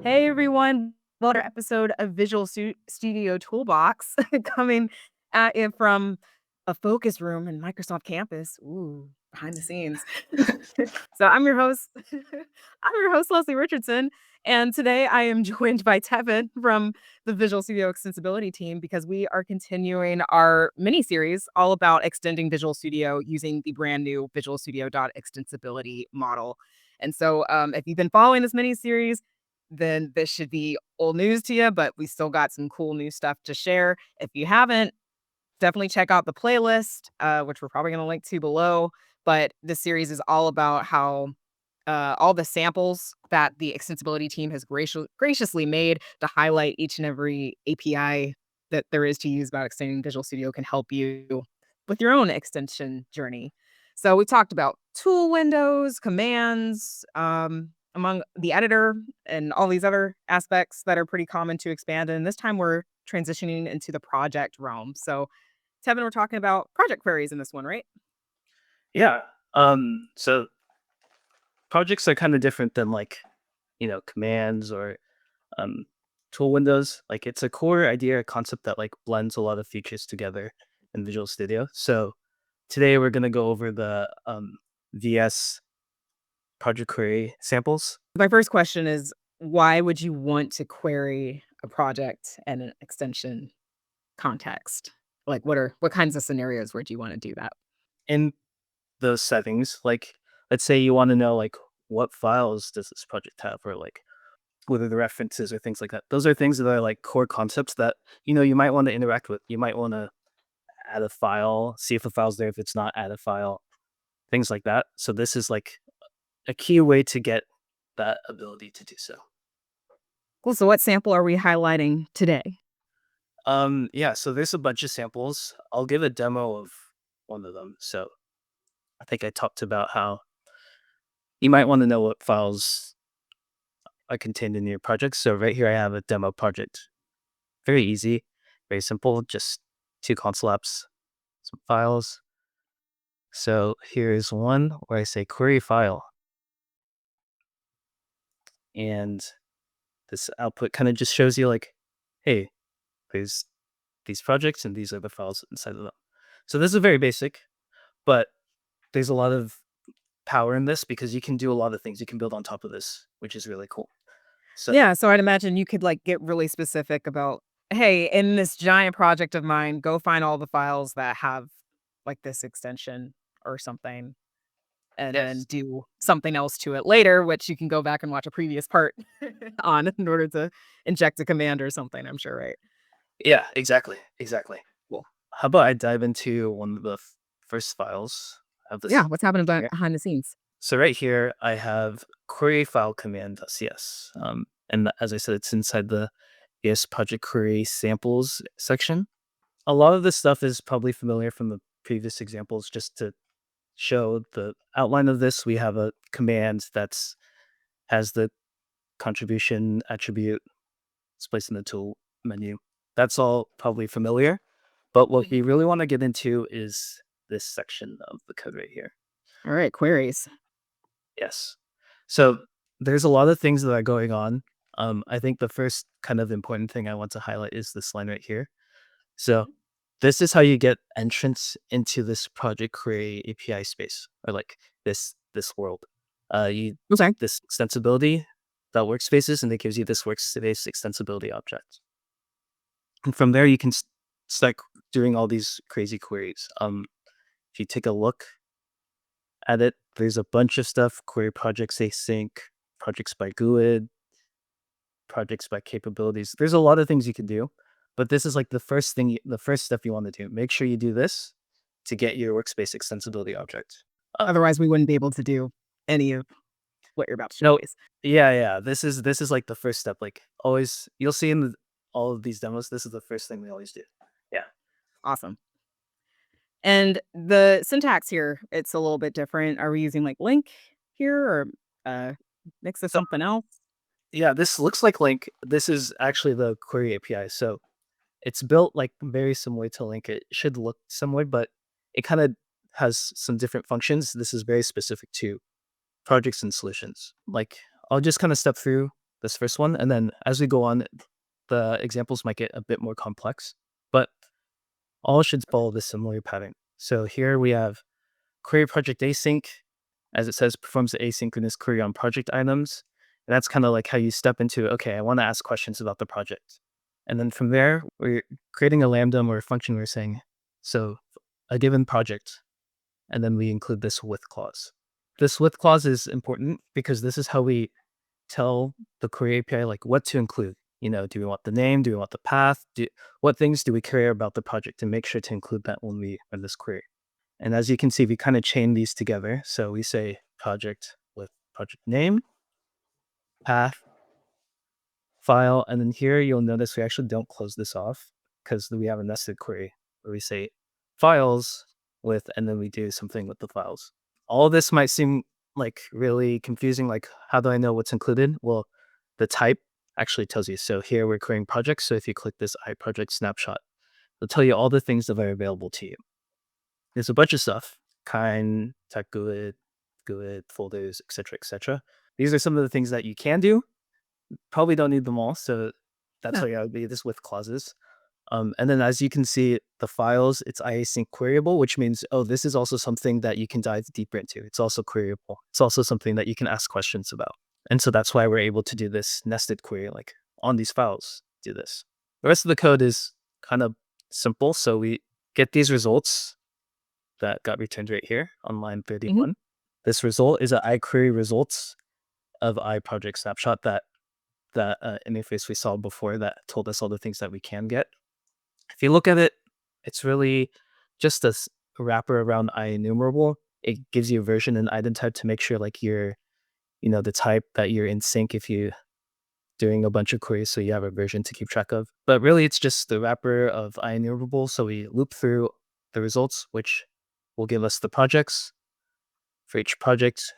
Hey everyone, another episode of Studio Toolbox coming at you from a focus room in Microsoft campus. Ooh, behind the scenes. So I'm your host. I'm your host, Leslie Richardson. And today I am joined by Tevin from the Visual Studio Extensibility team because we are continuing our mini series all about extending Visual Studio using the brand new Visual Studio.extensibility model. And so, if you've been following this mini series, then this should be old news to you, but we still got some cool new stuff to share. If you haven't, definitely check out the playlist, which we're probably going to link to below. But this series is all about how all the samples that the extensibility team has graciously made to highlight each and every API that there is to use about extending Visual Studio can help you with your own extension journey. So we talked about tool windows, commands, among the editor and all these other aspects that are pretty common to expand. And this time we're transitioning into the project realm. So Tevin, we're talking about project queries in this one, right? Yeah. So projects are kind of different than commands or um tool windows. Like it's a core idea or concept that like blends a lot of features together in Visual Studio. So today we're gonna go over the VS project query samples. My first question is, why would you want to query a project and an extension context? Like, what kinds of scenarios where do you want to do that? In those settings, like let's say you want to know like what files does this project have, or like what are the references or things like that. Those are things that are like core concepts that you might want to interact with. You might want to add a file, see if the file's there. If it's not, add a file, things like that. So this is like a key way to get that ability to do so. Cool. So, what sample are we highlighting today? Yeah, so there's a bunch of samples. I'll give a demo of one of them. So I think I talked about how you might want to know what files are contained in your project. So right here I have a demo project. Very easy, very simple, just two console apps, some files. So here's one where I say query file. And this output kind of just shows you like, hey, there's these projects and these are the files inside of them. So this is very basic, but there's a lot of power in this because you can do a lot of things. You can build on top of this, which is really cool. So Yeah. So, I'd imagine you could like get really specific about, hey, in this giant project of mine, go find all the files that have like this extension or something, and then yes, do something else to it later, which you can go back and watch a previous part on in order to inject a command or something, I'm sure, right? yeah, exactly. Cool. How about I dive into one of the first files of Yeah, this what's happening here? behind the scenes? So right here, I have query file command.cs. And as I said, it's inside the ES project query samples section. A lot of this stuff is probably familiar from the previous examples. Just to show the outline of this, we have a command that's has the contribution attribute. It's placed in the tool menu. That's all probably familiar. But what we really want to get into is this section of the code right here. All right, queries. Yes. So there's a lot of things that are going on. I think the first kind of important thing I want to highlight is this line right here. So this is how you get entrance into this project query API space, or like this world. You Okay. take this extensibility that workspaces, and it gives you this workspace extensibility object. And from there, you can start doing all these crazy queries. If you take a look at it, there's a bunch of stuff: query projects async, projects by GUID, projects by capabilities. There's a lot of things you can do, but this is like the first thing, the first step you want to do. Make sure you do this to get your workspace extensibility object. Otherwise, we wouldn't be able to do any of what you're about to No, showcase. yeah. This is like the first step. Like always, you'll see in all of these demos, this is the first thing we always do. Yeah. Awesome. And the syntax here, it's a little bit different. Are we using like link here or uh mix of So something else? yeah, this looks like Link. This is actually the query API. So it's built like very similar to Link. It should look similar, but it kind of has some different functions. This is very specific to projects and solutions. Like I'll just kind of step through this first one, and then as we go on, the examples might get a bit more complex, but all should follow this similar pattern. So here we have QueryProjectAsync, as it says, performs the asynchronous query on project items. And that's kind of like how you step into, okay, I want to ask questions about the project. And then from there, we're creating a lambda or a function. We're saying, so a given project, and then we include this with clause. This with clause is important because this is how we tell the query API like what to include. Do we want the name? Do we want the path? What things do we care about the project, and make sure to include that when we run this query. And as you can see, we kind of chain these together. So we say project with project name, path, file, and then here you'll notice we actually don't close this off because we have a nested query where we say files with, and then we do something with the files. All of this might seem like really confusing, like how do I know what's included? Well, the type actually tells you. So here we're creating projects. So if you click this iProject snapshot, it'll tell you all the things that are available to you. There's a bunch of stuff, kind, tech GUID, folders, etc., etc. These are some of the things that you can do. Probably don't need them all, so that's Yeah. why I would be this with clauses. And then as you can see, the files, it's async queryable, which means, oh, this is also something that you can dive deeper into. It's also queryable. It's also something that you can ask questions about. And so that's why we're able to do this nested query, like on these files, do this. The rest of the code is kind of simple. So we get these results that got returned right here on line 31. Mhm. This result is an iQuery results of iProject snapshot, that interface we saw before that told us all the things that we can get. If you look at it, it's really just a wrapper around IEnumerable. It gives you a version and item type to make sure like you're, the type that you're in sync if you doing a bunch of queries, so you have a version to keep track of. But really, it's just the wrapper of IEnumerable. So we loop through the results, which will give us the projects. For each project,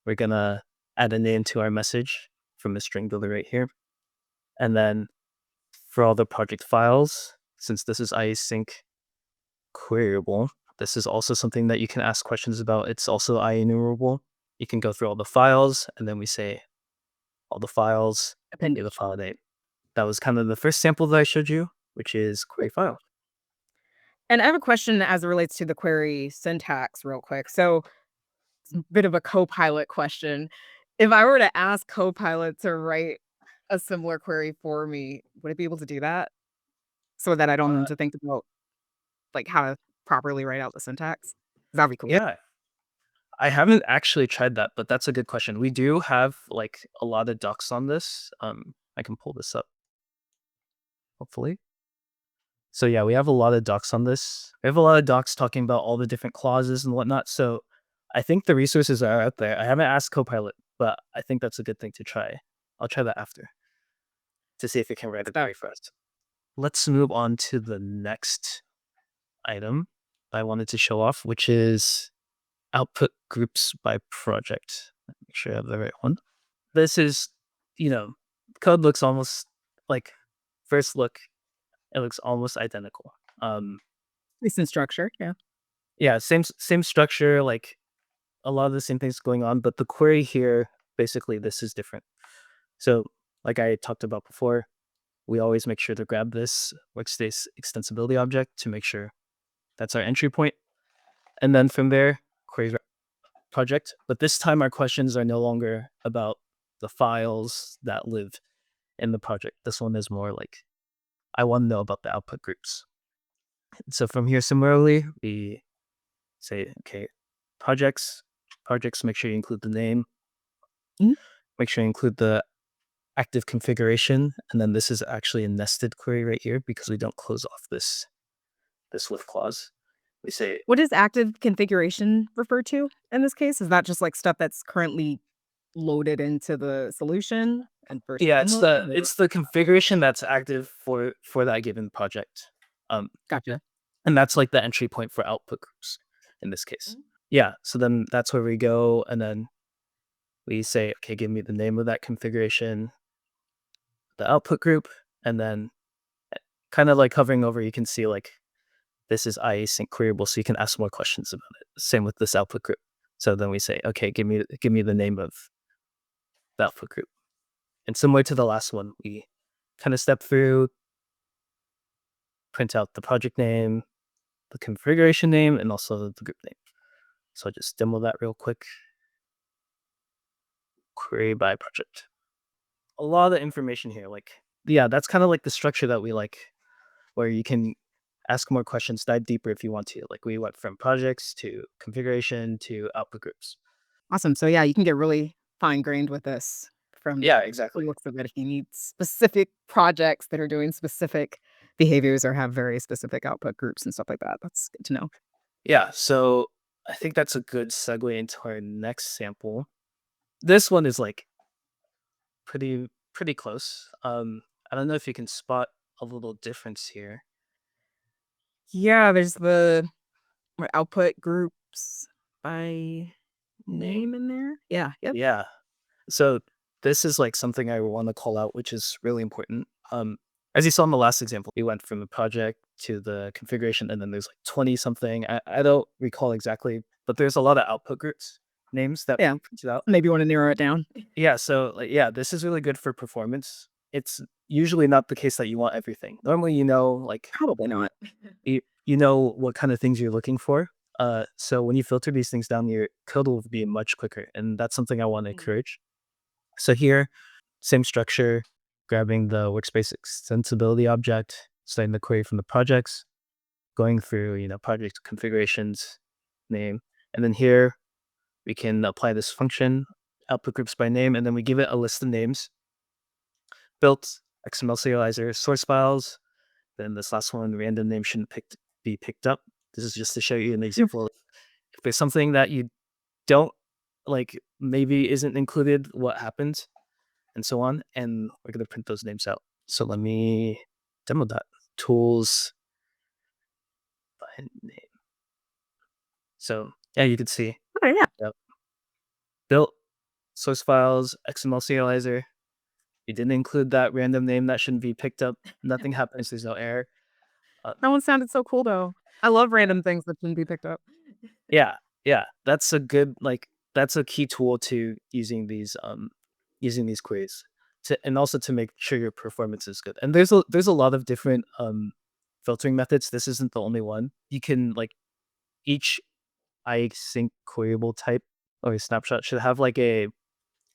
we're going to add a name to our message from the string builder right here. And then for all the project files, since this is async queryable, this is also something that you can ask questions about. It's also IEnumerable. You can go through all the files, and then we say all the files, and give a file name. That was kind of the first sample that I showed you, which is query file. And I have a question as it relates to the query syntax real quick. So it's a bit of a Copilot question. If I were to ask Copilot to write a similar query for me, would it be able to do that? So that I don't Uh, need to think about, like, how to properly write out the syntax? That'd be cool. yeah, I haven't actually tried that, but that's a good question. We do have like a lot of docs on this. I can pull this up, hopefully. So yeah, we have a lot of docs on this. We have a lot of docs talking about all the different clauses and whatnot. So I think the resources are out there. I haven't asked Copilot, but I think that's a good thing to try. I'll try that after to see if it can write a query for us. Let's move on to the next item I wanted to show off, which is output groups by project. Make sure I have the right one. This is, code looks almost like, first look, it looks almost identical. Decent structure, yeah. Yeah, same structure, like a lot of the same things going on, but the query here, basically, this is different. So, like I talked about before, we always make sure to grab this workspace extensibility object to make sure that's our entry point. And then from there, query project. But this time, our questions are no longer about the files that live in the project. This one is more like, I want to know about the output groups. So from here, similarly, we say, okay, projects, make sure you include the name, Mhm. make sure you include the active configuration. And then this is actually a nested query right here because we don't close off this with clause. We say, What does active configuration refer to in this case? Is that just, like, stuff that's currently loaded into the solution and versus yeah, unloaded, or it's the configuration that's active for that given project. Gotcha. And that's like the entry point for output groups in this case. Mhm. Yeah, so then that's where we go, and then we say, okay, give me the name of that configuration, the output group, and then kind of like hovering over, you can see like this is async queryable, so you can ask more questions about it. Same with this output group. So then we say, okay, give me the name of the output group. And similar to the last one, we kind of step through, print out the project name, the configuration name, and also the group name. So I'll just demo that real quick. Query by project. A lot of information here. Like, yeah, that's kind of like the structure that we like, where you can ask more questions, dive deeper if you want to. Like we went from projects to configuration to output groups. Awesome. So yeah, you can get really fine grained with this from Yeah, the exactly. looks of it. If you need specific projects that are doing specific behaviors or have very specific output groups and stuff like that, that's good to know. Yeah, so I think that's a good segue into our next sample. This one is like pretty close. I don't know if you can spot a little difference here. Yeah, there's the output groups by Name. name in there. Yeah. Yep. Yeah. So this is like something I want to call out, which is really important. As you saw in the last example, we went from the project to the configuration, and then there's like 20 something. I don't recall exactly, but there's a lot of output groups names that Yeah. we printed out. Maybe you want to narrow it down. Yeah, so like, yeah, this is really good for performance. It's usually not the case that you want everything. Normally, like Probably not. you know what kind of things you're looking for. So when you filter these things down, your code will be much quicker, and that's something I want to Mm. encourage. So here, same structure, grabbing the workspace extensibility object, starting the query from the projects, going through, project configurations, name, and then here we can apply this function, output groups by name, and then we give it a list of names, built XML serializer source files. Then this last one, random name shouldn't be picked up. This is just to show you an example. If there's something that you don't like, maybe isn't included, what happens, and so on. And we're going to print those names out. So let me demo that. Tools by name. So yeah, you can see. Oh yeah. Yep. Built source files, XML serializer. You didn't include that random name that shouldn't be picked up. Nothing happens. There's no error. Uh, That one sounded so cool though. I love random things that shouldn't be picked up. yeah, yeah. That's a good that's a key tool to using these queries and also to make sure your performance is good. And there's a lot of different filtering methods. This isn't the only one. You can like each async queryable type or a snapshot should have like a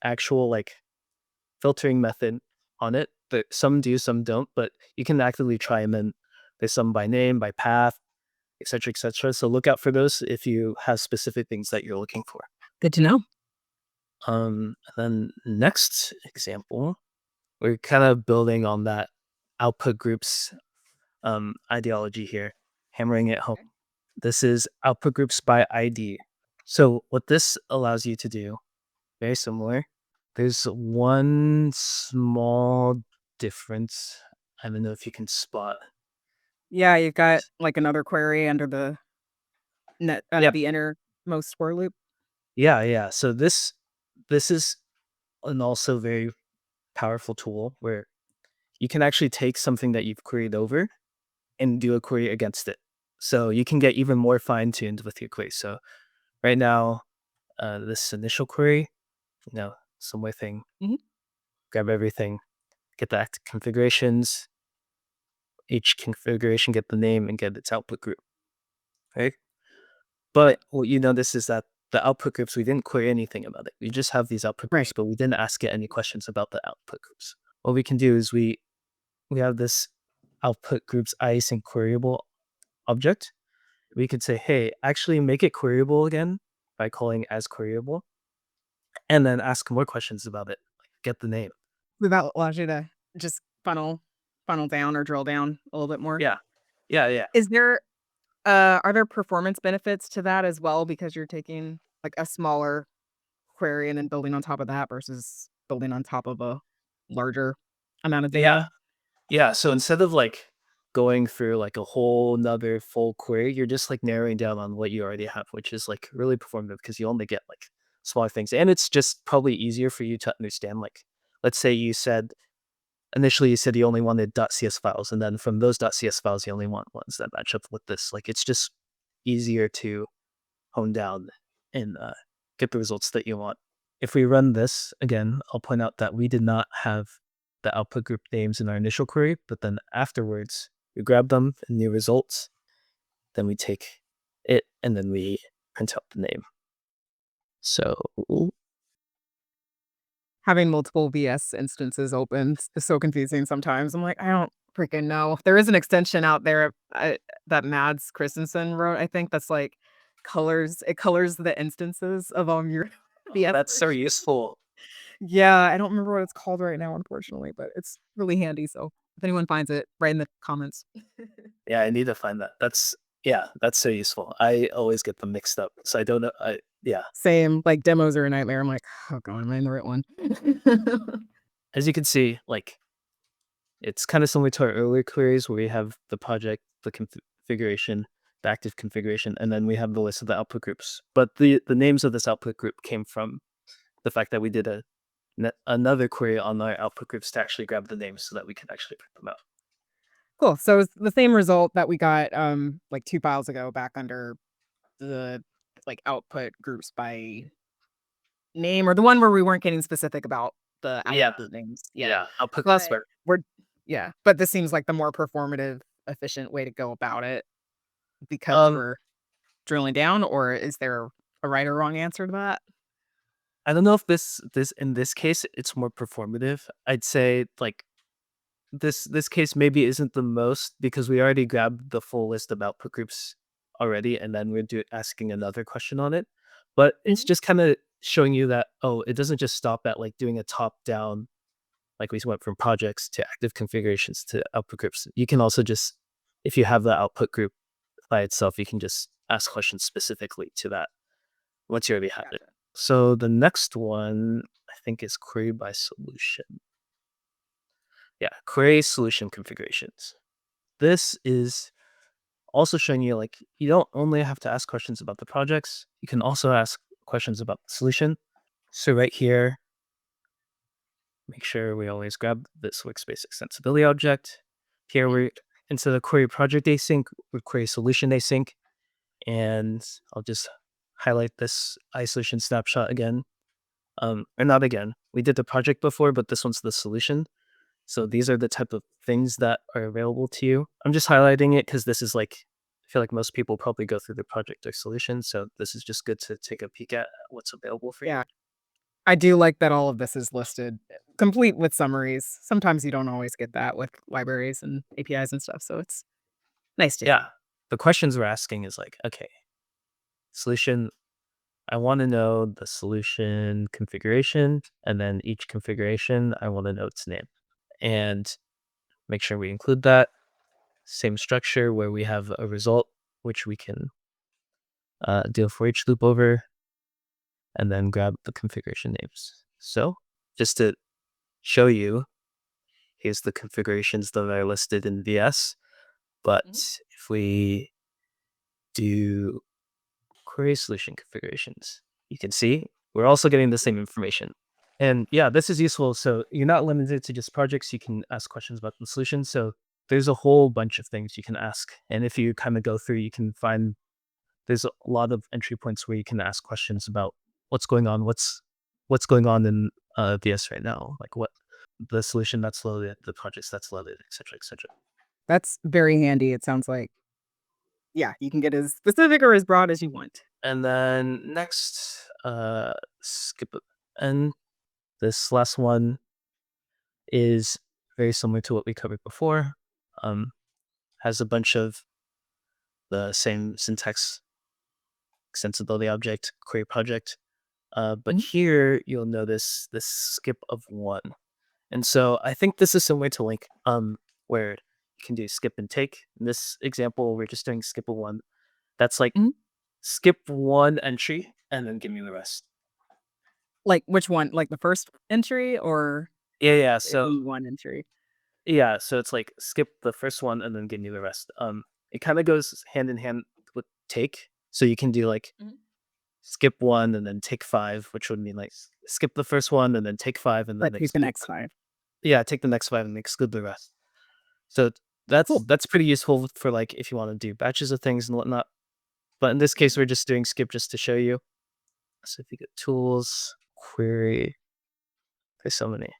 actual like filtering method on it. But some do, some don't. But you can actively try them. And there's some by name, by path, etc., etc. So look out for those if you have specific things that you're looking for. Good to know. Then next example, we're kind of building on that output groups ideology here, hammering it home. This is output groups by ID. So what this allows you to do, very similar. There's one small difference. I don't know if you can spot. Yeah, you've got like another query under the net under Yeah, the innermost for loop. yeah, yeah. So this is an also very powerful tool where you can actually take something that you've queried over and do a query against it. So you can get even more fine tuned with your query. So right now, this initial query, somewhere thing, Mhm. grab everything, get the active configurations, each configuration, get the name and get its output group, right? Right. But what you notice is that the output groups, we didn't query anything about it. We just have these output groups, Right. but we didn't ask it any questions about the output groups. What we can do is we have this output groups async queryable object. We could say, hey, actually make it queryable again by calling as queryable, and then ask more questions about it. Like get the name. Without allows you to just funnel down or drill down a little bit more. Yeah. Yeah. Yeah. Is there are there performance benefits to that as well because you're taking like a smaller query and then building on top of that versus building on top of a larger amount of Yeah. data? Yeah. So instead of like going through like a whole nother full query, you're just like narrowing down on what you already have, which is like really performative because you only get like smaller things. And it's just probably easier for you to understand. Like, let's say initially you said you only wanted .cs files, and then from those .cs files, you only want ones that match up with this. Like, it's just easier to hone down and get the results that you want. if we run this again, I'll point out that we did not have the output group names in our initial query, but then afterwards we grab them in new results, then we take it and then we print out the name. So Having multiple VS instances open is so confusing sometimes. I'm like, I don't freaking know. There is an extension out there that Mads Christensen wrote, I think, that's like colors the instances of your VS that's so version. useful. Yeah, I don't remember what it's called right now, unfortunately, but it's really handy. So if anyone finds it, write in the comments. Yeah, I need to find that. That's so useful. I always get them mixed up. So I don't know. Yeah. Same, like demos are a nightmare. I'm like, oh god, am I in the right one? As you can see, like it's kind of similar to our earlier queries where we have the project, the configuration, the active configuration, and then we have the list of the output groups. But the names of this output group came from the fact that we did another query on our output groups to actually grab the names so that we could actually print them out. Cool. So it's the same result that we got like 2 files ago back under the like output groups by name, or the one where we weren't getting specific about the Yeah, output names yet. yeah, output But groups were. we're yeah, but this seems like the more performative, efficient way to go about it because Um, we're drilling down, or is there a right or wrong answer to that? I don't know if this in this case it's more performative. I'd say like this case maybe isn't the most because we already grabbed the full list of output groups already, and then we're asking another question on it. But it's Mhm. just kind of showing you that it doesn't just stop at like doing a top down, like we went from projects to active configurations to output groups. You can also just, if you have the output group by itself, you can just ask questions specifically to that once you already have it. Gotcha. So the next one I think is query by solution. Yeah, query solution configurations. This is also showing you like you don't only have to ask questions about the projects, you can also ask questions about the solution. So right here, make sure we always grab this workspace extensibility object. Here Mhm. we're instead of query project async, we query solution async. And I'll just highlight this iSolution snapshot again. Or not again. We did the project before, but this one's the solution. So these are the type of things that are available to you. I'm just highlighting it because this is like, I feel like most people probably go through the project or solution. So this is just good to take a peek at what's available for you. Yeah. I do like that all of this is listed, complete with summaries. Sometimes you don't always get that with libraries and APIs and stuff, so it's nice to Yeah. see. The questions we're asking is like, okay, solution, I want to know the solution configuration. And then each configuration, I want to know its name. And make sure we include that. Same structure where we have a result, which we can do a for each loop over, and then grab the configuration names. So just to show you, here's the configurations that are listed in VS. But Mhm. if we do query solution configurations, you can see we're also getting the same information. And yeah, this is useful. So you're not limited to just projects. You can ask questions about the solution. So there's a whole bunch of things you can ask. And if you kind of go through, you can find there's a lot of entry points where you can ask questions about what's going on in VS right now, like what the solution that's loaded, the projects that's loaded, et cetera, et cetera. That's very handy, it sounds like. Yeah, you can get as specific or as broad as you want. And then next, skip it. And this last one is very similar to what we covered before. Um, has a bunch of the same syntax, extensibility object, query project. But Mhm. here you'll notice this skip of one. And so I think this is similar to Link, where you can do skip and take. In this example, we're just doing skip of one. That's like Mhm. skip one entry and then give me the rest. Like, which one? Like, the first entry or Yeah, yeah. So in one entry? yeah, so it's like skip the first one and then give me the rest. It kind of goes hand in hand with take. So you can do like Mhm. skip one and then take five, which would mean like skip the first one and then take five and then But take the exclude. next 5. Yeah, take the next five and exclude the rest. So Cool. that's pretty useful for like if you want to do batches of things and whatnot. But in this Mhm. case, we're just doing skip just to show you. So if you get tools, query. There's so many.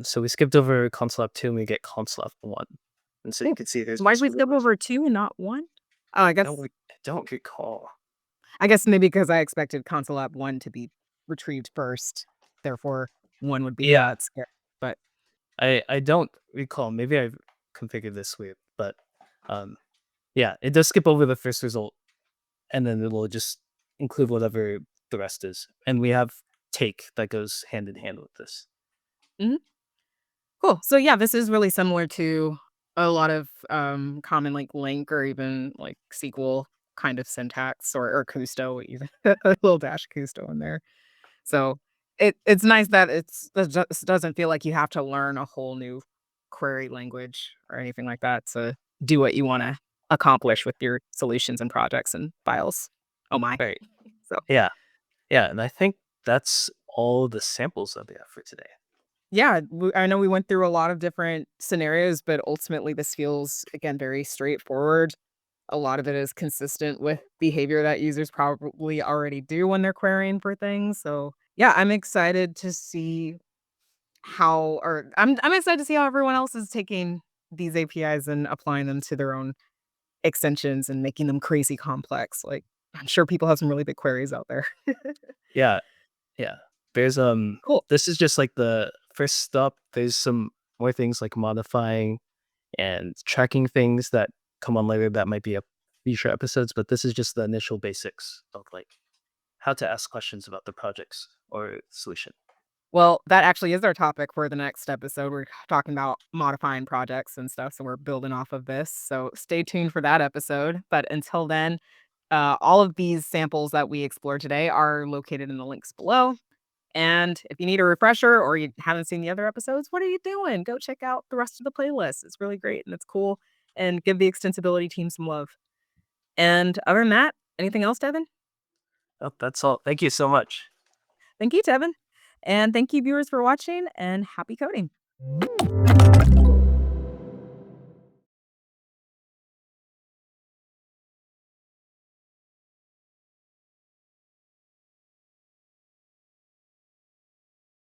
So we skipped over console app 2 and we get console app 1. And so you can see there's Why did just we skip over 2 and not 1? Oh, I don't recall. I guess maybe because I expected console app 1 to be retrieved first, therefore 1 would be Yeah, scared. But I don't recall. Maybe I've configured this weird, but yeah, it does skip over the first result and then it will just include whatever the rest is. And we have take that goes hand in hand with this. mhm, cool. So yeah, this is really similar to a lot of common like LINQ or even like SQL kind of syntax or Custo even a little dash Custo in there. So it's nice that it just doesn't feel like you have to learn a whole new query language or anything like that to do what you want to accomplish with your solutions and projects and files. Oh my. Right. So Yeah. Yeah. And I think that's all the samples that we have for today. yeah, I know we went through a lot of different scenarios, but ultimately this feels again very straightforward. A lot of it is consistent with behavior that users probably already do when they're querying for things. So yeah, I'm excited to see I'm excited to see how everyone else is taking these APIs and applying them to their own extensions and making them crazy complex. Like, I'm sure people have some really big queries out there. Yeah. Yeah. There's Cool. this is just like the first step. There's some more things like modifying and tracking things that come on later that might be a future episodes, but this is just the initial basics of like how to ask questions about the projects or solution. Well, that actually is our topic for the next episode. We're talking about modifying projects and stuff, so we're building off of this. So stay tuned for that episode. But until then, all of these samples that we explored today are located in the links below. And if you need a refresher or you haven't seen the other episodes, what are you doing? Go check out the rest of the playlist. It's really great and it's cool. And give the extensibility team some love. And other than that, anything else, Tevin? Oh, that's all. Thank you so much. Thank you, Tevin. And thank you, viewers, for watching and happy coding.